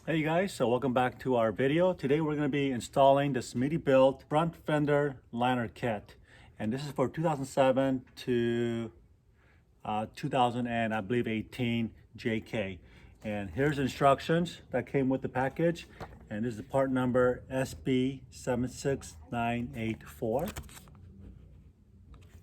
Hey guys, so welcome back to our video. Today we're going to be installing the Smittybilt front fender liner kit, and this is for 2007 to 2000 and I believe 18 JK. And here's instructions that came with the package, and this is the part number SB76984.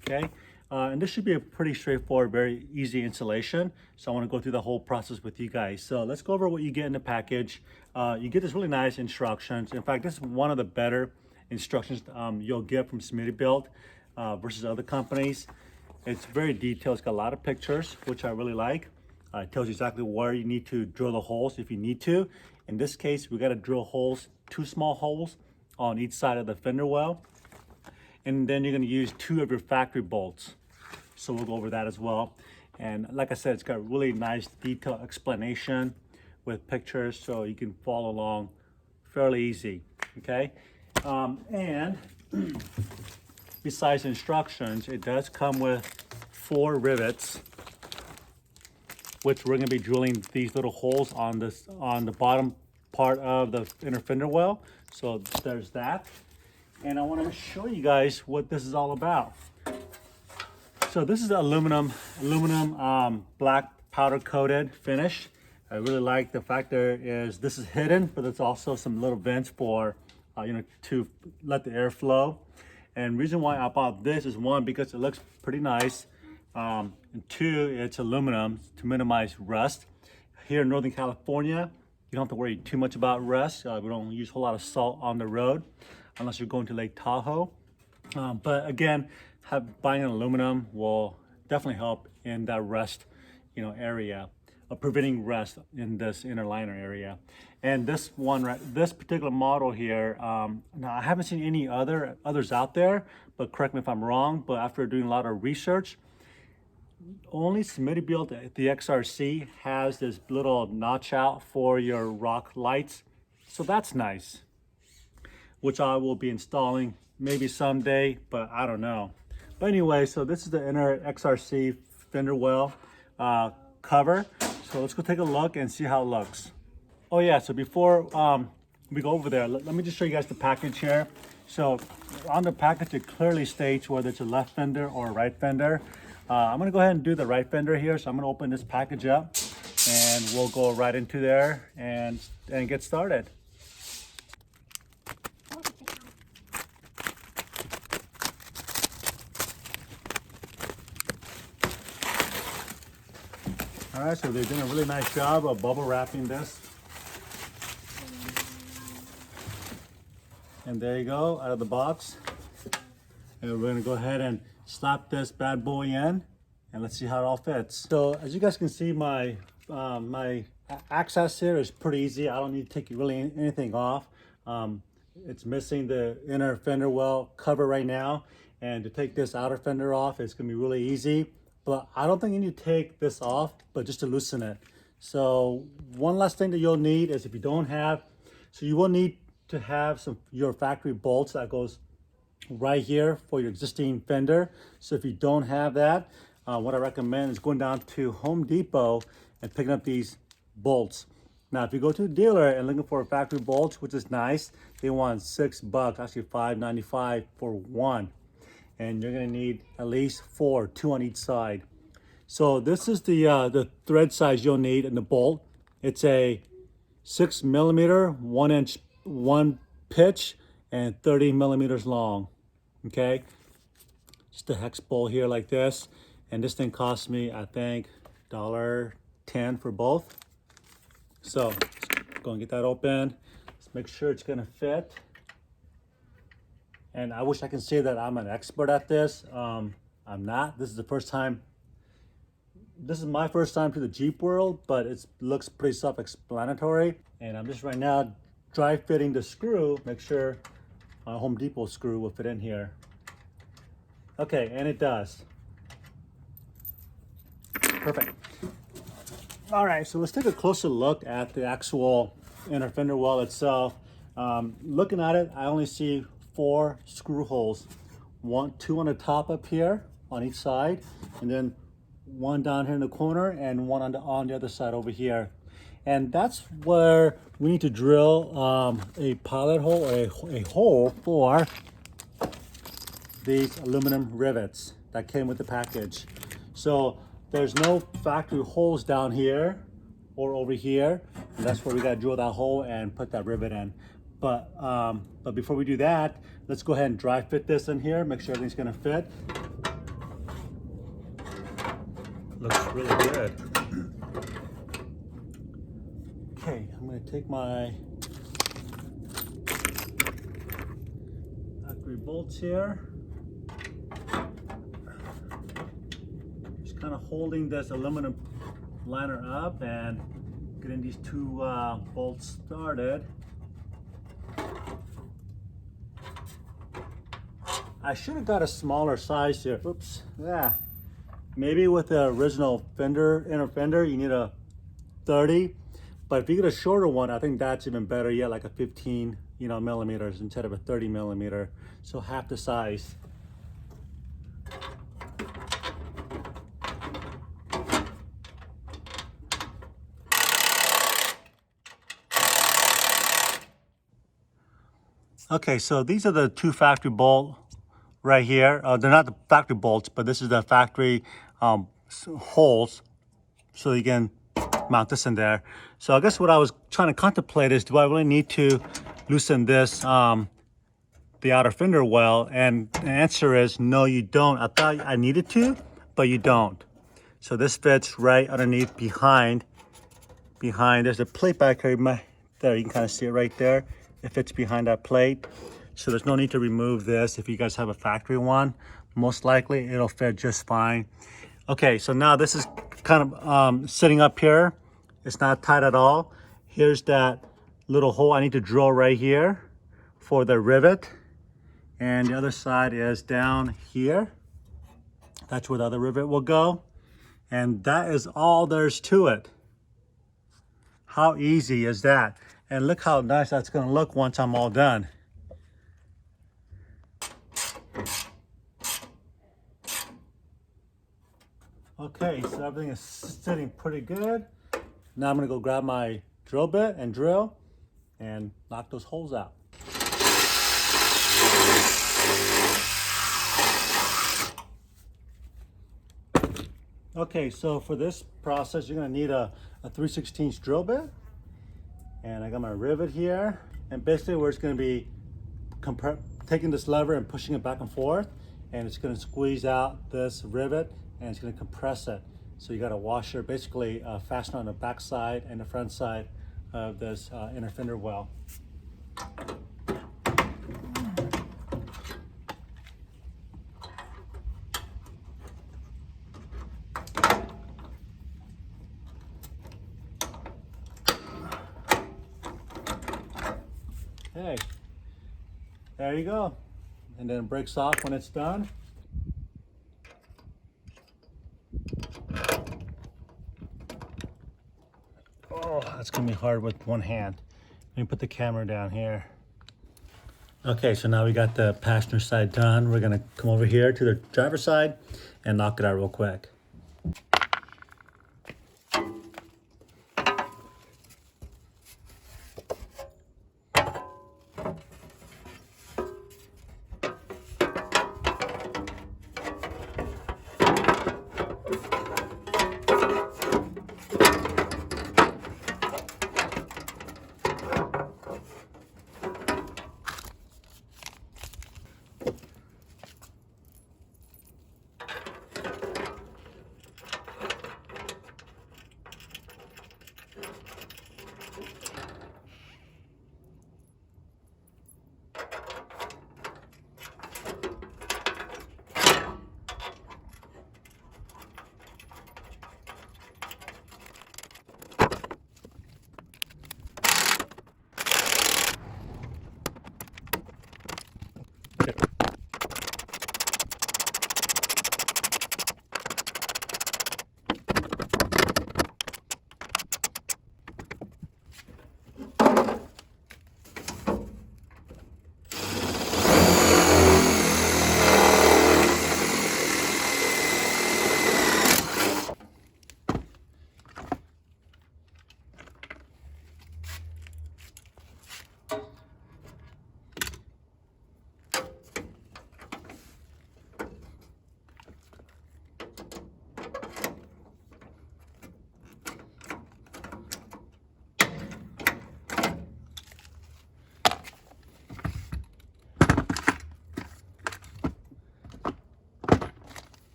Okay, and this should be a pretty straightforward, very easy installation. So I want to go through the whole process with you guys. So let's go over what you get in the package. You get this really nice instructions. In fact, this is one of the better instructions you'll get from Smittybilt versus other companies. It's very detailed. It's got a lot of pictures, which I really like. It tells you exactly where you need to drill the holes if you need to. In this case, we got to drill holes, 2 small holes on each side of the fender well. And then you're going to use 2 of your factory bolts. So we'll go over that as well. And like I said, it's got really nice detailed explanation with pictures, so you can follow along fairly easy. Okay, and besides instructions, it does come with 4 rivets, which we're going to be drilling these little holes on the bottom part of the inner fender well. So there's that. And I want to show you guys what this is all about. So this is aluminum black powder coated finish. I really like the fact this is hidden, but there's also some little vents for to let the air flow. And reason why I bought this is, 1, because it looks pretty nice, and 2, it's aluminum to minimize rust. Here in Northern California, you don't have to worry too much about rust. We don't use a whole lot of salt on the road unless you're going to Lake Tahoe. But again, buying an aluminum will definitely help in that rust, area, preventing rust in this inner liner area. And this one, this particular model here, now I haven't seen any others out there, but correct me if I'm wrong. But after doing a lot of research, only Smittybilt, the XRC, has this little notch out for your rock lights, so that's nice, which I will be installing maybe someday, but I don't know. But anyway, so this is the inner XRC fender well cover. So let's go take a look and see how it looks. Oh yeah, so before we go over there, let me just show you guys the package here. So on the package, it clearly states whether it's a left fender or a right fender. I'm gonna go ahead and do the right fender here. So I'm gonna open this package up and we'll go right into there and get started. All right, so they've done a really nice job of bubble wrapping this. And there you go, out of the box. And we're gonna go ahead and slap this bad boy in, and let's see how it all fits. So as you guys can see, my access here is pretty easy. I don't need to take really anything off. It's missing the inner fender well cover right now. And to take this outer fender off, it's gonna be really easy. But I don't think you need to take this off, but just to loosen it. So one last thing that you'll need is, if you don't have, so you will need to have your factory bolts that goes right here for your existing fender. So if you don't have that, what I recommend is going down to Home Depot and picking up these bolts. Now, if you go to a dealer and looking for factory bolts, which is nice, they want $6, actually $5.95 for one. And you're gonna need at least 4, 2 on each side. So this is the thread size you'll need in the bolt. It's a 6 millimeter, 1 inch, 1 pitch, and 30 millimeters long. Okay, just a hex bolt here like this, and this thing cost me, I think, $1.10 for both. So let's go and get that open. Let's make sure it's gonna fit. And I wish I can say that I'm an expert at this. I'm not. This is the first time. This is my first time to the Jeep world, but it looks pretty self-explanatory. And I'm just right now dry fitting the screw. Make sure my Home Depot screw will fit in here. Okay, and it does. Perfect. All right, so let's take a closer look at the actual inner fender well itself. Looking at it, I only see 4 screw holes. 2 on the top up here on each side, and then 1 down here in the corner and 1 on the other side over here. And that's where we need to drill a pilot hole or a hole for these aluminum rivets that came with the package. So there's no factory holes down here or over here. And that's where we gotta drill that hole and put that rivet in. But before we do that, let's go ahead and dry fit this in here, make sure everything's gonna fit. Looks really good. Okay, I'm gonna take my factory bolts here. Just kind of holding this aluminum liner up and getting these two bolts started. I should have got a smaller size here. Oops, yeah. Maybe with the original Fender, inner fender, you need a 30. But if you get a shorter one, I think that's even better yet, like a 15, millimeters instead of a 30 millimeter. So half the size. Okay, so these are the two factory bolt right here. They're not the factory bolts, but this is the factory holes, so you can mount this in there. So I guess what I was trying to contemplate is, do I really need to loosen this, the outer fender well? And the answer is no, you don't. I thought I needed to, but you don't. So this fits right underneath behind. There's a plate back here. There, you can kind of see it right there. It fits behind that plate. So there's no need to remove this if you guys have a factory one. Most likely it'll fit just fine. Okay, so now this is kind of sitting up here. It's not tight at all. Here's that little hole I need to drill right here for the rivet. And the other side is down here. That's where the other rivet will go. And that is all there's to it. How easy is that? And look how nice that's gonna look once I'm all done. Okay, so everything is sitting pretty good. Now I'm gonna go grab my drill bit and drill and knock those holes out. Okay, so for this process, you're gonna need a 3/16 drill bit. And I got my rivet here. And basically we're just gonna be taking this lever and pushing it back and forth. And it's gonna squeeze out this rivet and it's gonna compress it. So you got a washer, basically fastener on the back side and the front side of this inner fender well. Okay, there you go. And then it breaks off when it's done. Oh, that's gonna be hard with one hand. Let me put the camera down here. Okay, so now we got the passenger side done. We're gonna come over here to the driver's side and knock it out real quick.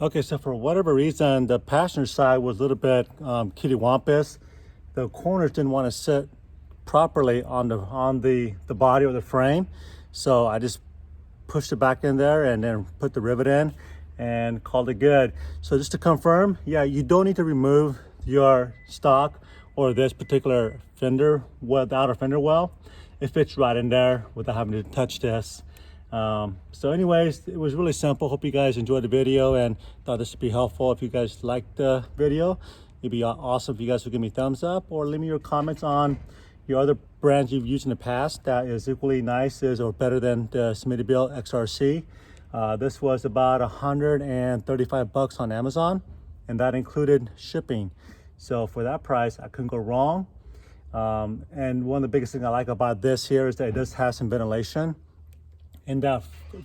Okay, so for whatever reason, the passenger side was a little bit kittywampus. The corners didn't want to sit properly on the body or the frame, so I just pushed it back in there and then put the rivet in and called it good. So just to confirm, yeah, you don't need to remove your stock or this particular fender, the outer fender well. It fits right in there without having to touch this. So anyways, it was really simple. Hope you guys enjoyed the video and thought this would be helpful. If you guys liked the video, it'd be awesome if you guys would give me a thumbs up or leave me your comments on your other brands you've used in the past that is equally nice or better than the Smittybilt XRC. This was about 135 bucks on Amazon, and that included shipping. So for that price, I couldn't go wrong. And one of the biggest things I like about this here is that it does have some ventilation in that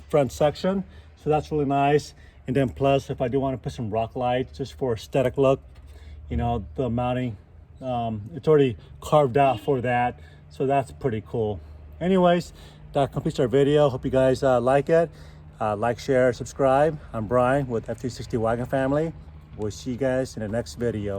front section, so that's really nice. And then plus, if I do want to put some rock lights just for aesthetic look, you know, the mounting, it's already carved out for that, so that's pretty cool. Anyways, that completes our video. Hope you guys like it. Like, share, subscribe. I'm Brian with FT60 Wagon Family. We'll see you guys in the next video.